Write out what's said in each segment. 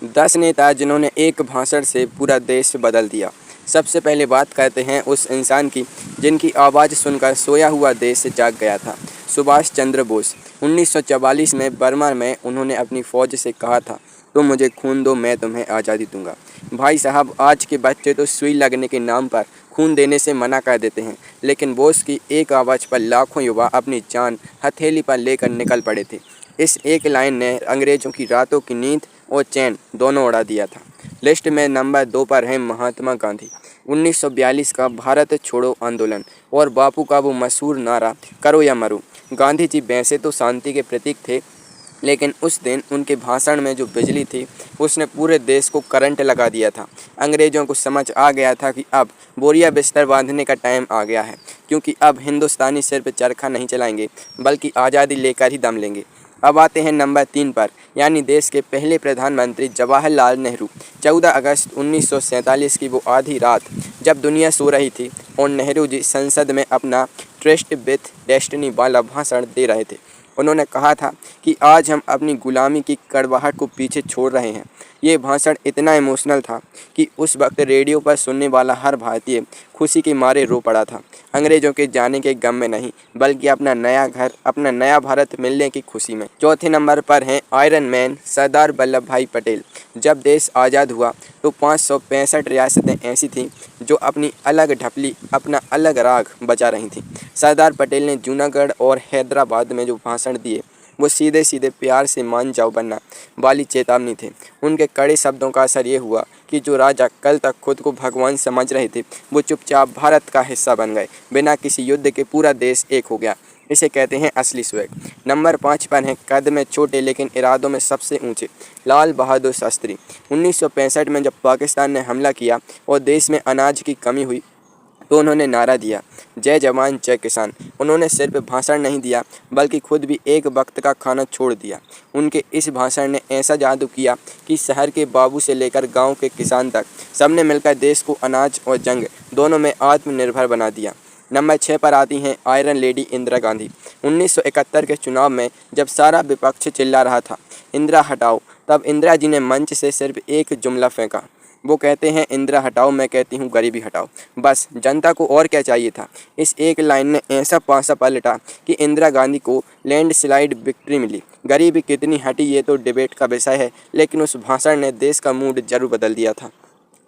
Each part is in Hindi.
10 नेता जिन्होंने एक भाषण से पूरा देश बदल दिया। सबसे पहले बात करते हैं उस इंसान की जिनकी आवाज़ सुनकर सोया हुआ देश जाग गया था। सुभाष चंद्र बोस। 1944 में बर्मा में उन्होंने अपनी फ़ौज से कहा था, तुम मुझे खून दो, मैं तुम्हें आज़ादी दूंगा। भाई साहब, आज के बच्चे तो सुई लगने के नाम पर खून देने से मना कर देते हैं, लेकिन बोस की एक आवाज़ पर लाखों युवा अपनी जान हथेली पर लेकर निकल पड़े थे। इस एक लाइन ने अंग्रेज़ों की रातों की नींद और चैन दोनों उड़ा दिया था। लिस्ट में नंबर 2 पर है महात्मा गांधी। 1942 का भारत छोड़ो आंदोलन और बापू का वो मशहूर नारा, करो या मरो। गांधी जी वैसे तो शांति के प्रतीक थे, लेकिन उस दिन उनके भाषण में जो बिजली थी उसने पूरे देश को करंट लगा दिया था। अंग्रेज़ों को समझ आ गया था कि अब बोरिया बिस्तर बांधने का टाइम आ गया है, क्योंकि अब हिंदुस्तानी सिर्फ चरखा नहीं चलाएंगे बल्कि आज़ादी लेकर ही दम लेंगे। अब आते हैं नंबर 3 पर, यानी देश के पहले प्रधानमंत्री जवाहरलाल नेहरू। 14 अगस्त 1947 की वो आधी रात जब दुनिया सो रही थी और नेहरू जी संसद में अपना ट्रस्ट विथ डेस्टिनी वाला भाषण दे रहे थे। उन्होंने कहा था कि आज हम अपनी गुलामी की कड़वाहट को पीछे छोड़ रहे हैं। ये भाषण इतना इमोशनल था कि उस वक्त रेडियो पर सुनने वाला हर भारतीय खुशी के मारे रो पड़ा था। अंग्रेज़ों के जाने के गम में नहीं, बल्कि अपना नया घर, अपना नया भारत मिलने की खुशी में। चौथे नंबर पर हैं आयरन मैन सरदार वल्लभ भाई पटेल। जब देश आज़ाद हुआ तो 565 रियासतें ऐसी थीं जो अपनी अलग ढपली, अपना अलग राग बजा रही थीं। सरदार पटेल ने जूनागढ़ और हैदराबाद में जो भाषण दिए वो सीधे सीधे प्यार से मान जाओ बनना वाली चेतावनी थे। उनके कड़े शब्दों का असर ये हुआ कि जो राजा कल तक खुद को भगवान समझ रहे थे वो चुपचाप भारत का हिस्सा बन गए। बिना किसी युद्ध के पूरा देश एक हो गया। इसे कहते हैं असली स्वैग। नंबर 5 पर हैं कद में छोटे लेकिन इरादों में सबसे ऊंचे, लाल बहादुर शास्त्री। 1965 में जब पाकिस्तान ने हमला किया और देश में अनाज की कमी हुई तो उन्होंने नारा दिया, जय जवान जय किसान। उन्होंने सिर्फ भाषण नहीं दिया बल्कि खुद भी एक वक्त का खाना छोड़ दिया। उनके इस भाषण ने ऐसा जादू किया कि शहर के बाबू से लेकर गांव के किसान तक सबने मिलकर देश को अनाज और जंग दोनों में आत्मनिर्भर बना दिया। नंबर 6 पर आती हैं आयरन लेडी इंदिरा गांधी। 1971 के चुनाव में जब सारा विपक्ष चिल्ला रहा था, इंदिरा हटाओ, तब इंदिरा जी ने मंच से सिर्फ एक जुमला फेंका। वो कहते हैं, इंदिरा हटाओ, मैं कहती हूँ गरीबी हटाओ। बस, जनता को और क्या चाहिए था। इस एक लाइन ने ऐसा पासा पलटा कि इंदिरा गांधी को लैंडस्लाइड विक्ट्री मिली। गरीबी कितनी हटी ये तो डिबेट का विषय है, लेकिन उस भाषण ने देश का मूड जरूर बदल दिया था।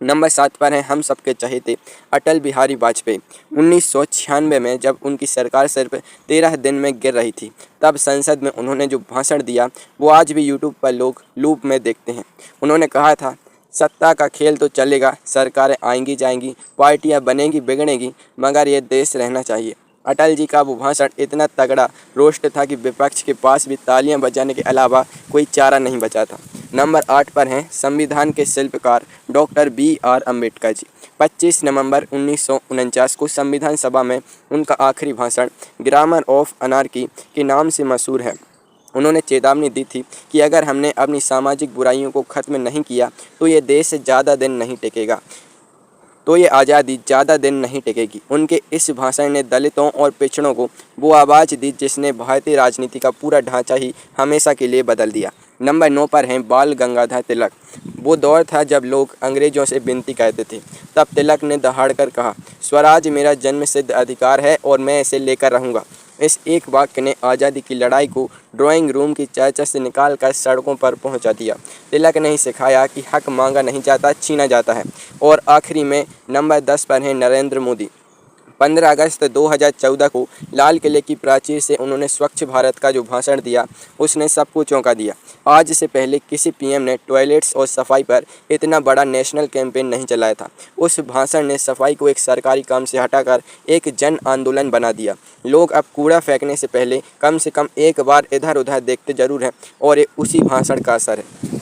नंबर 7 पर हैं हम सबके चहेते अटल बिहारी वाजपेयी। 1996 में जब उनकी सरकार सिर्फ 13 दिन में गिर रही थी, तब संसद में उन्होंने जो भाषण दिया वो आज भी यूट्यूब पर लोग लूप में देखते हैं। उन्होंने कहा था, सत्ता का खेल तो चलेगा, सरकारें आएंगी जाएंगी, पार्टियां बनेंगी बिगड़ेंगी, मगर ये देश रहना चाहिए। अटल जी का वो भाषण इतना तगड़ा रोस्ट था कि विपक्ष के पास भी तालियां बजाने के अलावा कोई चारा नहीं बचा था। नंबर 8 पर हैं संविधान के शिल्पकार डॉक्टर BR अम्बेडकर जी। 25 नवंबर 1949 को संविधान सभा में उनका आखिरी भाषण ग्रामर ऑफ अनार्की के नाम से मशहूर है। उन्होंने चेतावनी दी थी कि अगर हमने अपनी सामाजिक बुराइयों को खत्म नहीं किया तो ये देश ज़्यादा दिन नहीं टिकेगा, तो ये आज़ादी ज़्यादा दिन नहीं टिकेगी। उनके इस भाषण ने दलितों और पिछड़ों को वो आवाज़ दी जिसने भारतीय राजनीति का पूरा ढांचा ही हमेशा के लिए बदल दिया। नंबर 9 पर हैं बाल गंगाधर तिलक। वो दौर था जब लोग अंग्रेज़ों से विनती करते थे, तब तिलक ने दहाड़कर कहा, स्वराज मेरा जन्मसिद्ध अधिकार है और मैं इसे लेकर रहूँगा। इस एक वाक्य ने आज़ादी की लड़ाई को ड्राइंग रूम की चर्चा से निकालकर सड़कों पर पहुंचा दिया। तिलक ने ही सिखाया कि हक मांगा नहीं जाता, छीना जाता है। और आखिरी में नंबर 10 पर हैं नरेंद्र मोदी। 15 अगस्त 2014 को लाल किले की प्राचीर से उन्होंने स्वच्छ भारत का जो भाषण दिया उसने सबको चौंका दिया। आज से पहले किसी PM ने टॉयलेट्स और सफाई पर इतना बड़ा नेशनल कैंपेन नहीं चलाया था। उस भाषण ने सफाई को एक सरकारी काम से हटाकर एक जन आंदोलन बना दिया। लोग अब कूड़ा फेंकने से पहले कम एक बार इधर उधर देखते जरूर हैं, और ये उसी भाषण का असर है।